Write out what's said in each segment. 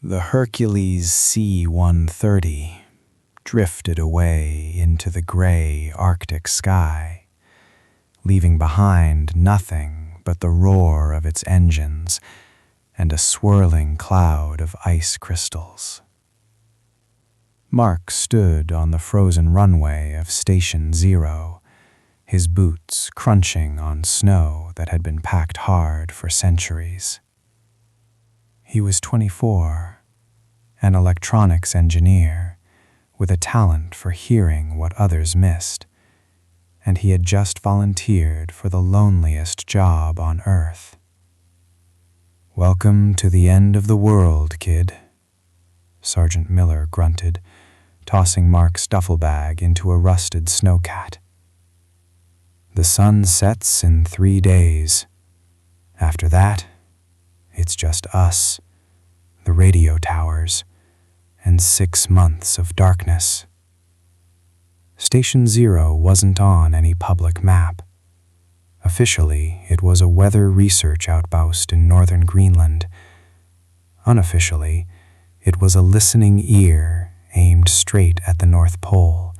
The Hercules C-130 drifted away into the gray Arctic sky, leaving behind nothing but the roar of its engines and a swirling cloud of ice crystals. Mark stood on the frozen runway of Station Zero, his boots crunching on snow that had been packed hard for centuries. He was 24, an electronics engineer with a talent for hearing what others missed, and he had just volunteered for the loneliest job on Earth. "Welcome to the end of the world, kid," Sergeant Miller grunted, tossing Mark's duffel bag into a rusted snowcat. "The sun sets in 3 days. After that, it's just us, the radio towers, and 6 months of darkness." Station Zero wasn't on any public map. Officially, it was a weather research outpost in northern Greenland. Unofficially, it was a listening ear aimed straight at the North Pole,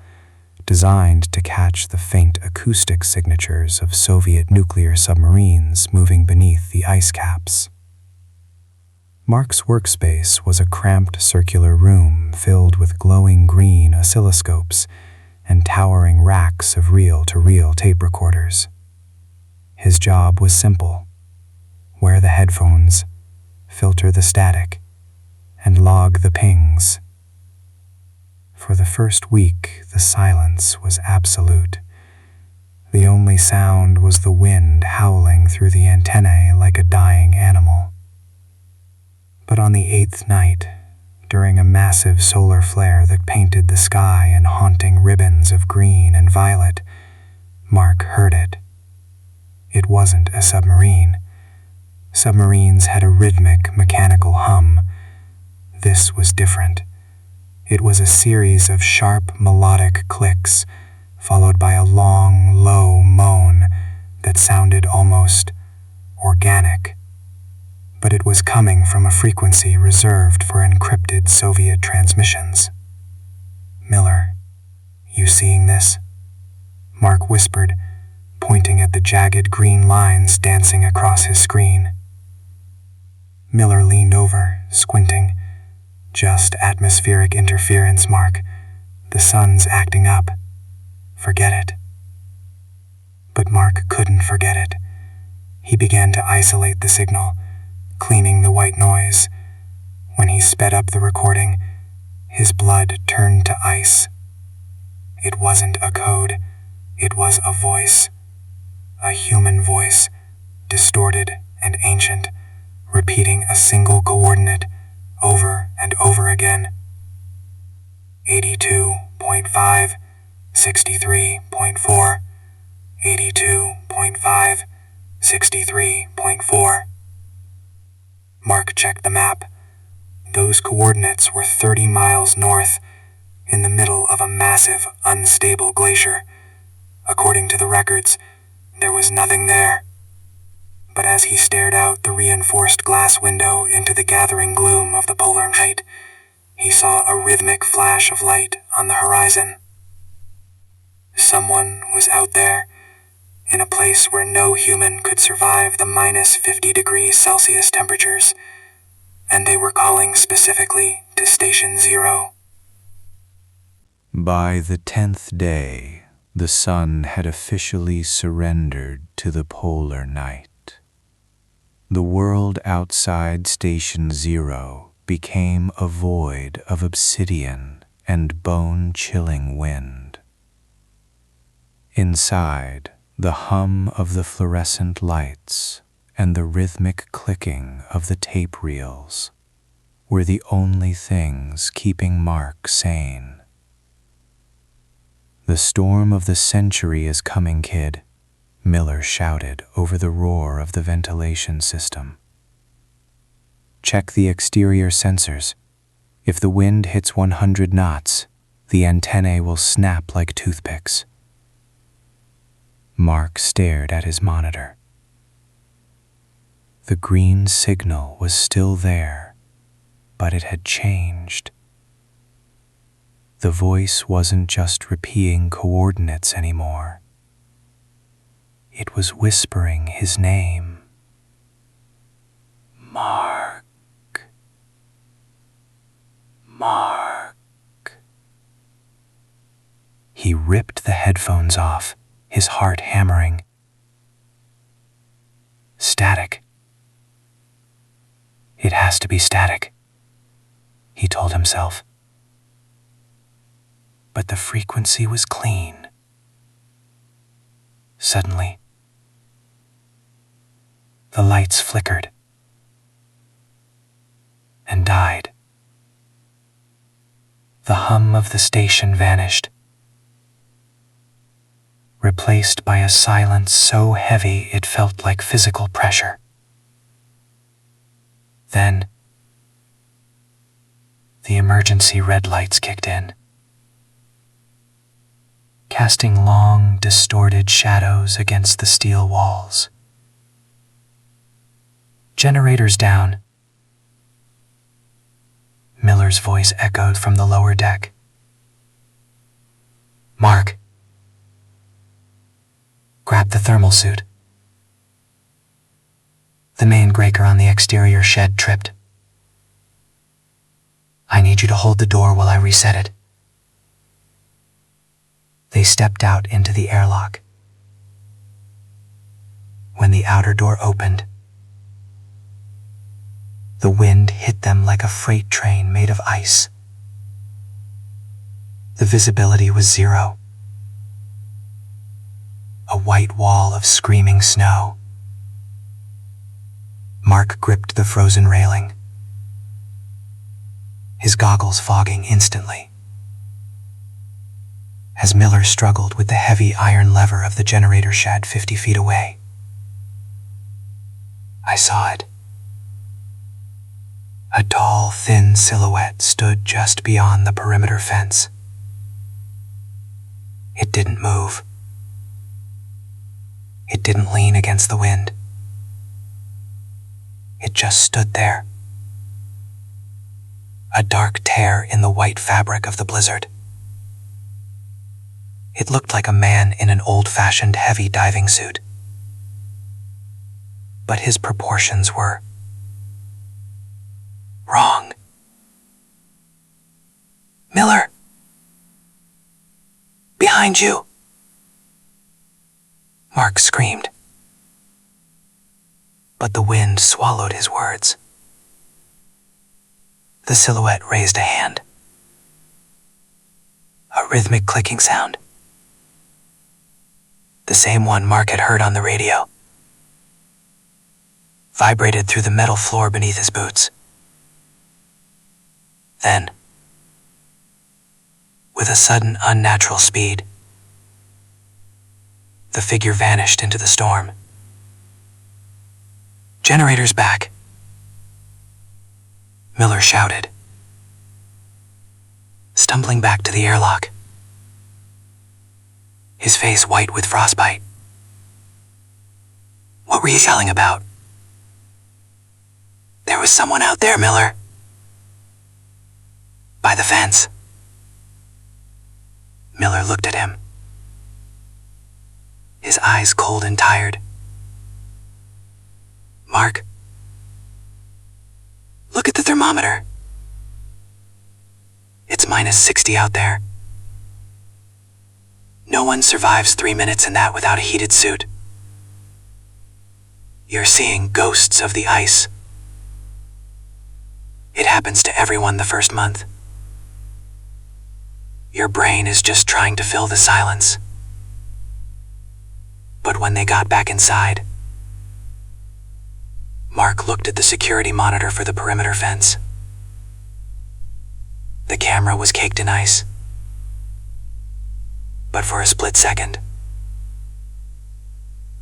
designed to catch the faint acoustic signatures of Soviet nuclear submarines moving beneath the ice caps. Mark's workspace was a cramped circular room filled with glowing green oscilloscopes and towering racks of reel-to-reel tape recorders. His job was simple: wear the headphones, filter the static, and log the pings. For the first week, the silence was absolute. The only sound was the wind howling through the antennae like a dying animal. But on the 8th night, during a massive solar flare that painted the sky in haunting ribbons of green and violet, Mark heard it. It wasn't a submarine. Submarines had a rhythmic, mechanical hum. This was different. It was a series of sharp, melodic clicks, followed by a long, low moan that sounded almost organic. But it was coming from a frequency reserved for encrypted Soviet transmissions. "Miller, you seeing this?" Mark whispered, pointing at the jagged green lines dancing across his screen. Miller leaned over, squinting. "Just atmospheric interference, Mark. The sun's acting up. Forget it." But Mark couldn't forget it. He began to isolate the signal, cleaning the white noise. When he sped up the recording, his blood turned to ice. It wasn't a code. It was a voice. A human voice, distorted and ancient, repeating a single coordinate over and over again. 82.5, 63.4, 82.5, 63.4. Mark checked the map. Those coordinates were 30 miles north, in the middle of a massive, unstable glacier. According to the records, there was nothing there. But as he stared out the reinforced glass window into the gathering gloom of the polar night, he saw a rhythmic flash of light on the horizon. Someone was out there, in a place where no human could survive the minus 50 degrees Celsius temperatures, and they were calling specifically to Station Zero. By the 10th day, the sun had officially surrendered to the polar night. The world outside Station Zero became a void of obsidian and bone-chilling wind. Inside, the hum of the fluorescent lights and the rhythmic clicking of the tape reels were the only things keeping Mark sane. "The storm of the century is coming, kid," Miller shouted over the roar of the ventilation system. "Check the exterior sensors. If the wind hits 100 knots, the antennae will snap like toothpicks." Mark stared at his monitor. The green signal was still there, but it had changed. The voice wasn't just repeating coordinates anymore. It was whispering his name. Mark. Mark. He ripped the headphones off, his heart hammering. Static. It has to be static, he told himself. But the frequency was clean. Suddenly, the lights flickered and died. The hum of the station vanished, replaced by a silence so heavy it felt like physical pressure. Then, the emergency red lights kicked in, casting long, distorted shadows against the steel walls. Generators down. Miller's voice echoed from the lower deck. Mark, grab the thermal suit. The main breaker on the exterior shed tripped. I need you to hold the door while I reset it. They stepped out into the airlock. When the outer door opened, the wind hit them like a freight train made of ice. The visibility was zero. A white wall of screaming snow. Mark gripped the frozen railing, his goggles fogging instantly. As Miller struggled with the heavy iron lever of the generator shed 50 feet away. I saw it. A tall, thin silhouette stood just beyond the perimeter fence. It didn't move. It didn't lean against the wind. It just stood there. A dark tear in the white fabric of the blizzard. It looked like a man in an old-fashioned heavy diving suit. But his proportions were wrong. Miller! Behind you! Mark screamed. But the wind swallowed his words. The silhouette raised a hand. A rhythmic clicking sound. The same one Mark had heard on the radio. Vibrated through the metal floor beneath his boots. Then, with a sudden unnatural speed, the figure vanished into the storm. Generators back, Miller shouted, stumbling back to the airlock, his face white with frostbite. What were you yelling about? There was someone out there, Miller. By the fence. Miller looked at him, his eyes cold and tired. Mark, look at the thermometer. It's -60 out there. No one survives 3 minutes in that without a heated suit. You're seeing ghosts of the ice. It happens to everyone the first month. Your brain is just trying to fill the silence. But when they got back inside, Mark looked at the security monitor for the perimeter fence. The camera was caked in ice. But for a split second,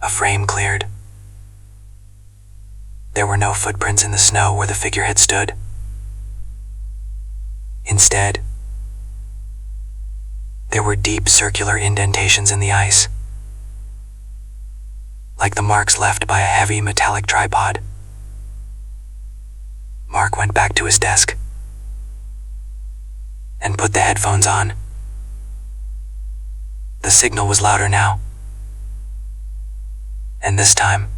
a frame cleared. There were no footprints in the snow where the figure had stood. Instead, there were deep circular indentations in the ice, like the marks left by a heavy metallic tripod. Mark went back to his desk. and put the headphones on. The signal was louder now. And this time,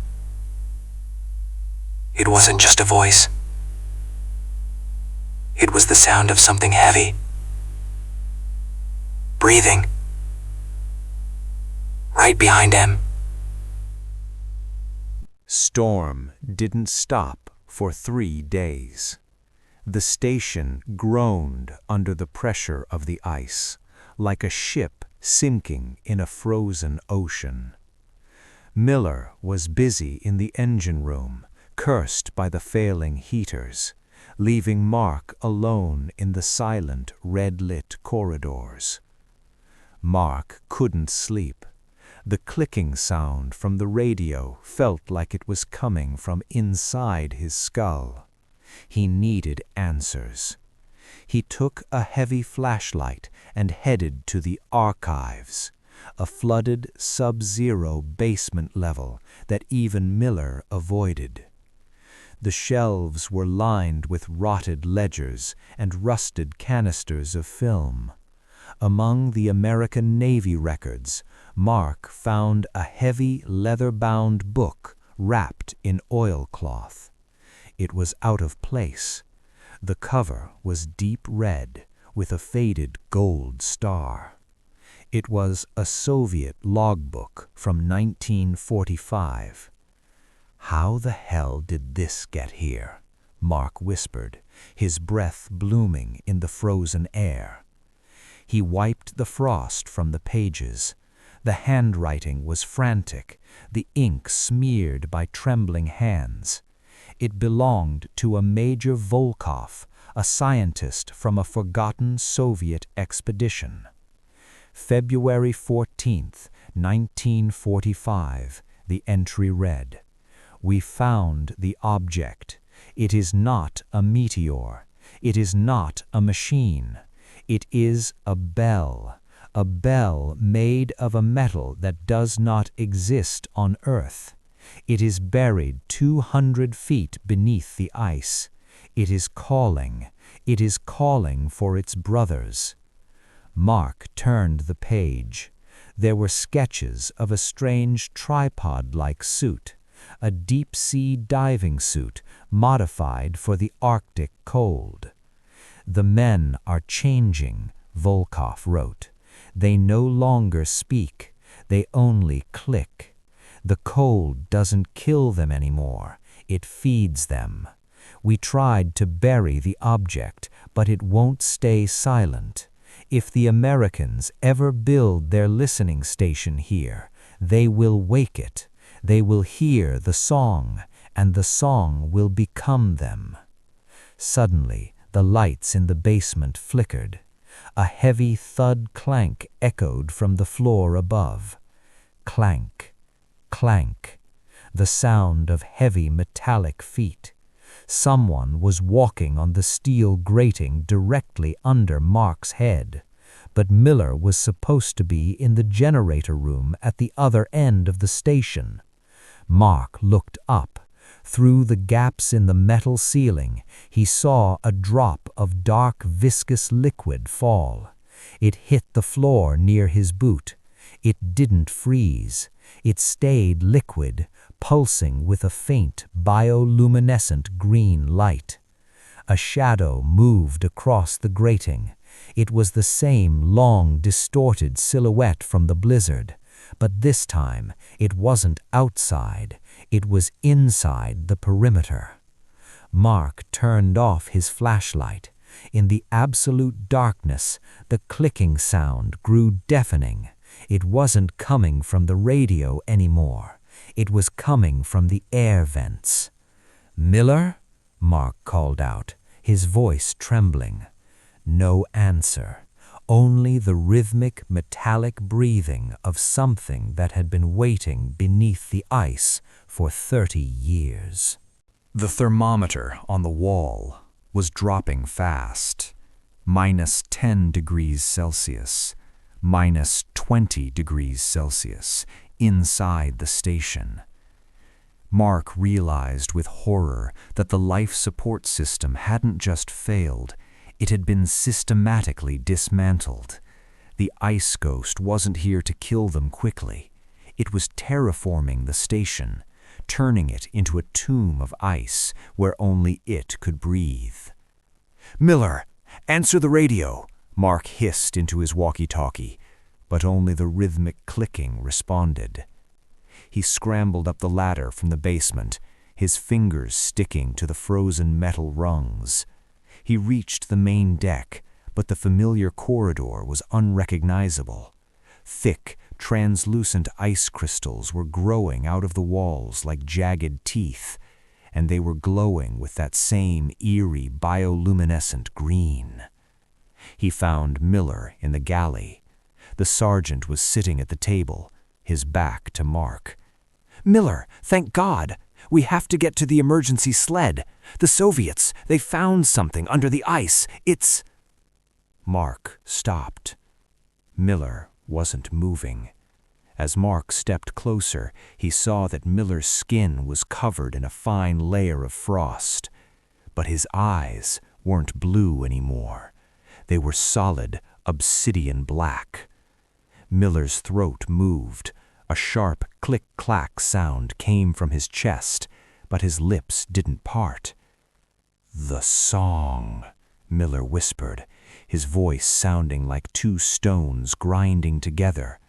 it wasn't just a voice. It was the sound of something heavy. Breathing. Right behind him. Storm didn't stop for 3 days. The station groaned under the pressure of the ice, like a ship sinking in a frozen ocean. Miller was busy in the engine room, cursed by the failing heaters, leaving Mark alone in the silent, red-lit corridors. Mark couldn't sleep. The clicking sound from the radio felt like it was coming from inside his skull. He needed answers. He took a heavy flashlight and headed to the archives, a flooded sub-zero basement level that even Miller avoided. The shelves were lined with rotted ledgers and rusted canisters of film. Among the American Navy records, Mark found a heavy leather-bound book wrapped in oilcloth. It was out of place. The cover was deep red with a faded gold star. It was a Soviet logbook from 1945. "How the hell did this get here?" Mark whispered, his breath blooming in the frozen air. He wiped the frost from the pages. The handwriting was frantic, the ink smeared by trembling hands. It belonged to a Major Volkov, a scientist from a forgotten Soviet expedition. February 14th, 1945, the entry read, "We found the object. It is not a meteor. It is not a machine. It is a bell made of a metal that does not exist on Earth. It is buried 200 feet beneath the ice. It is calling for its brothers." Mark turned the page. There were sketches of a strange tripod-like suit, a deep-sea diving suit modified for the Arctic cold. "The men are changing," Volkov wrote. "They no longer speak, they only click. The cold doesn't kill them anymore, it feeds them. We tried to bury the object, but it won't stay silent. If the Americans ever build their listening station here, they will wake it. They will hear the song, and the song will become them." Suddenly, the lights in the basement flickered. A heavy thud clank echoed from the floor above. Clank, clank, the sound of heavy metallic feet. Someone was walking on the steel grating directly under Mark's head, but Miller was supposed to be in the generator room at the other end of the station. Mark looked up. Through the gaps in the metal ceiling, he saw a drop of dark, viscous liquid fall. It hit the floor near his boot. It didn't freeze. It stayed liquid, pulsing with a faint, bioluminescent green light. A shadow moved across the grating. It was the same long, distorted silhouette from the blizzard, but this time it wasn't outside. It was inside the perimeter. Mark turned off his flashlight. In the absolute darkness, the clicking sound grew deafening. It wasn't coming from the radio anymore. It was coming from the air vents. "Miller?" Mark called out, his voice trembling. No answer. Only the rhythmic, metallic breathing of something that had been waiting beneath the ice for 30 years. The thermometer on the wall was dropping fast. -10 degrees Celsius, -20 degrees Celsius, inside the station. Mark realized with horror that the life support system hadn't just failed, It had been systematically dismantled. The ice ghost wasn't here to kill them quickly. It was terraforming the station, turning it into a tomb of ice where only it could breathe. "Miller, answer the radio," Mark hissed into his walkie-talkie, but only the rhythmic clicking responded. He scrambled up the ladder from the basement, his fingers sticking to the frozen metal rungs. He reached the main deck, but the familiar corridor was unrecognizable. Thick, translucent ice crystals were growing out of the walls like jagged teeth, and they were glowing with that same eerie bioluminescent green. He found Miller in the galley. The sergeant was sitting at the table, his back to Mark. "Miller, thank God! We have to get to the emergency sled. The Soviets, they found something under the ice. It's—" Mark stopped. Miller wasn't moving. As Mark stepped closer, he saw that Miller's skin was covered in a fine layer of frost. But his eyes weren't blue anymore. They were solid, obsidian black. Miller's throat moved. A sharp click-clack sound came from his chest, but his lips didn't part. "The song," Miller whispered, his voice sounding like two stones grinding together.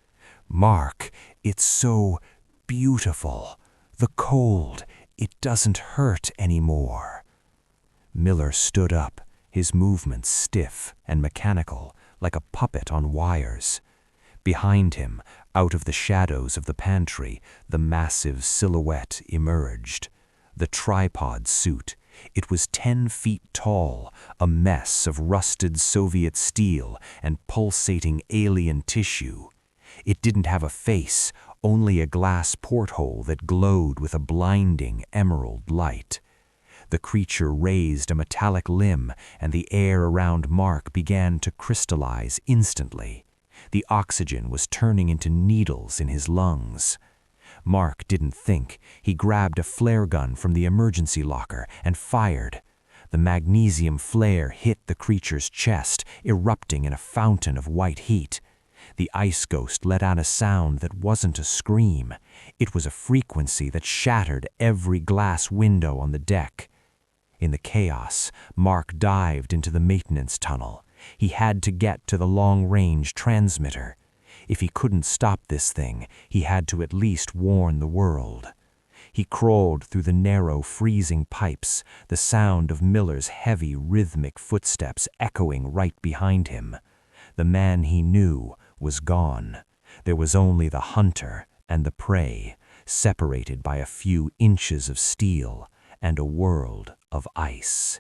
"Mark, it's so beautiful. The cold, it doesn't hurt anymore." Miller stood up, his movements stiff and mechanical, like a puppet on wires. Behind him, out of the shadows of the pantry, the massive silhouette emerged. The tripod suit. It was 10 feet tall, a mess of rusted Soviet steel and pulsating alien tissue. It didn't have a face, only a glass porthole that glowed with a blinding emerald light. The creature raised a metallic limb, and the air around Mark began to crystallize instantly. The oxygen was turning into needles in his lungs. Mark didn't think. He grabbed a flare gun from the emergency locker and fired. The magnesium flare hit the creature's chest, erupting in a fountain of white heat. The ice ghost let out a sound that wasn't a scream. It was a frequency that shattered every glass window on the deck. In the chaos, Mark dived into the maintenance tunnel. He had to get to the long-range transmitter. If he couldn't stop this thing, he had to at least warn the world. He crawled through the narrow, freezing pipes, the sound of Miller's heavy, rhythmic footsteps echoing right behind him. The man he knew was gone. There was only the hunter and the prey, separated by a few inches of steel and a world of ice.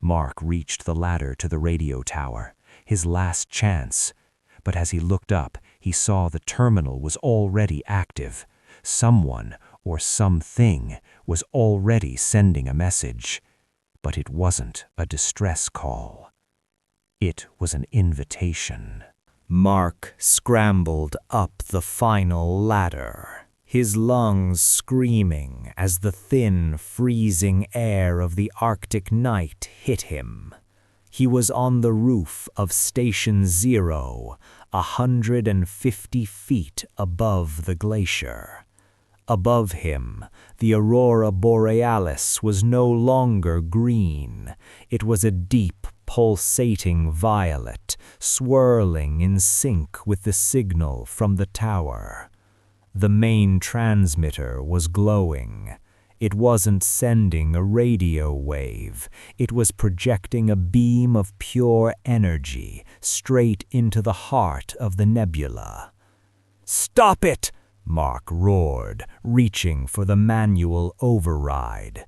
Mark reached the ladder to the radio tower, his last chance. But as he looked up, he saw the terminal was already active. Someone or something was already sending a message. But it wasn't a distress call. It was an invitation. Mark scrambled up the final ladder, his lungs screaming as the thin, freezing air of the Arctic night hit him. He was on the roof of Station 0, 150 feet above the glacier. Above him, the Aurora Borealis was no longer green. It was a deep, pulsating violet, swirling in sync with the signal from the tower. The main transmitter was glowing. It wasn't sending a radio wave. It was projecting a beam of pure energy straight into the heart of the nebula. "Stop it!" Mark roared, reaching for the manual override.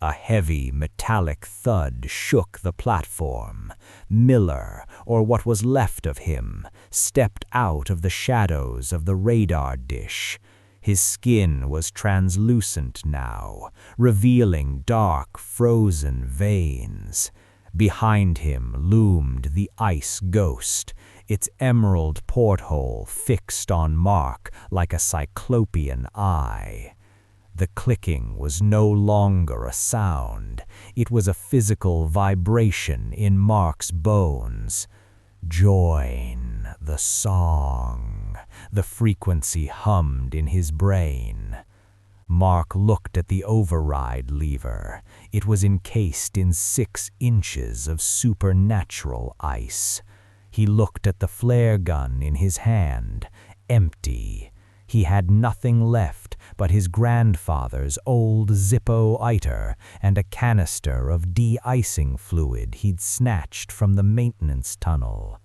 A heavy, metallic thud shook the platform. Miller, or what was left of him, stepped out of the shadows of the radar dish. His skin was translucent now, revealing dark, frozen veins. Behind him loomed the ice ghost, its emerald porthole fixed on Mark like a cyclopean eye. The clicking was no longer a sound. It was a physical vibration in Mark's bones. Join the song. The frequency hummed in his brain. Mark looked at the override lever. It was encased in 6 inches of supernatural ice. He looked at the flare gun in his hand, empty. He had nothing left but his grandfather's old Zippo-iter and a canister of de-icing fluid he'd snatched from the maintenance tunnel.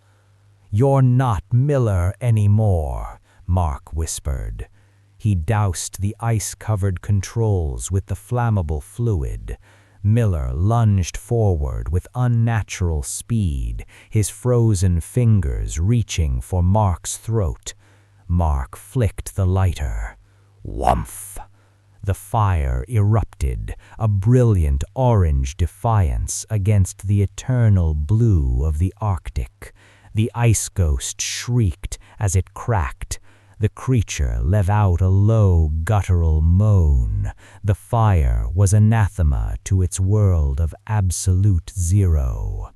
"You're not Miller anymore," Mark whispered. He doused the ice-covered controls with the flammable fluid. Miller lunged forward with unnatural speed, his frozen fingers reaching for Mark's throat. Mark flicked the lighter. Whumph! The fire erupted, a brilliant orange defiance against the eternal blue of the Arctic. The ice ghost shrieked as it cracked. The creature let out a low, guttural moan. The fire was anathema to its world of absolute zero.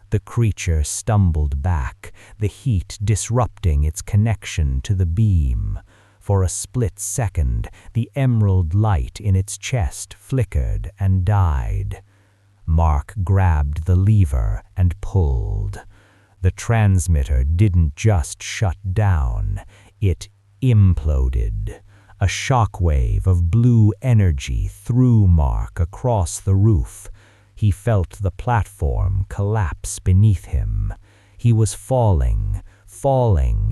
The creature stumbled back, the heat disrupting its connection to the beam. For a split second, the emerald light in its chest flickered and died. Mark grabbed the lever and pulled. The transmitter didn't just shut down, it imploded. A shockwave of blue energy threw Mark across the roof. He felt the platform collapse beneath him. He was falling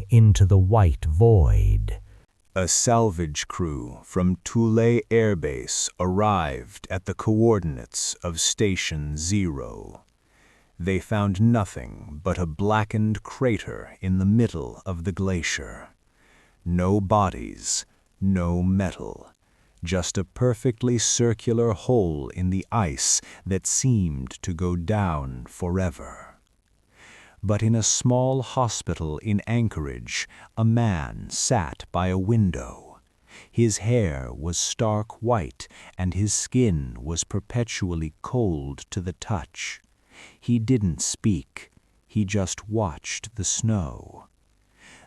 into the white void. A salvage crew from Thule Air Base arrived at the coordinates of Station 0. They found nothing but a blackened crater in the middle of the glacier. No bodies, no metal. Just a perfectly circular hole in the ice that seemed to go down forever. But in a small hospital in Anchorage, a man sat by a window. His hair was stark white, and his skin was perpetually cold to the touch. He didn't speak, he just watched the snow.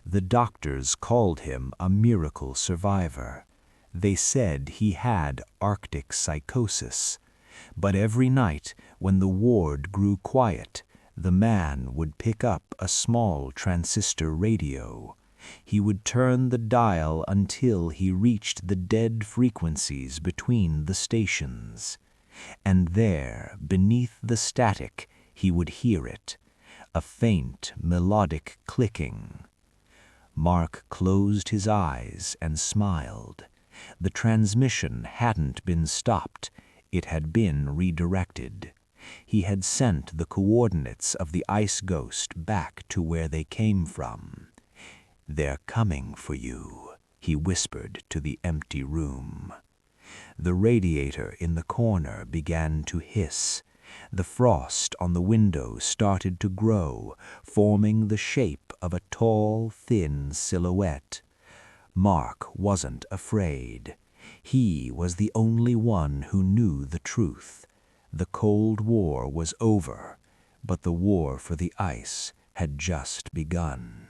The doctors called him a miracle survivor. They said he had Arctic psychosis. But every night, when the ward grew quiet, the man would pick up a small transistor radio. He would turn the dial until he reached the dead frequencies between the stations. And there, beneath the static, he would hear it, a faint, melodic clicking. Mark closed his eyes and smiled. The transmission hadn't been stopped, it had been redirected. He had sent the coordinates of the ice ghost back to where they came from. "They're coming for you," he whispered to the empty room. The radiator in the corner began to hiss. The frost on the window started to grow, forming the shape of a tall, thin silhouette. Mark wasn't afraid. He was the only one who knew the truth. The Cold War was over, but the war for the ice had just begun.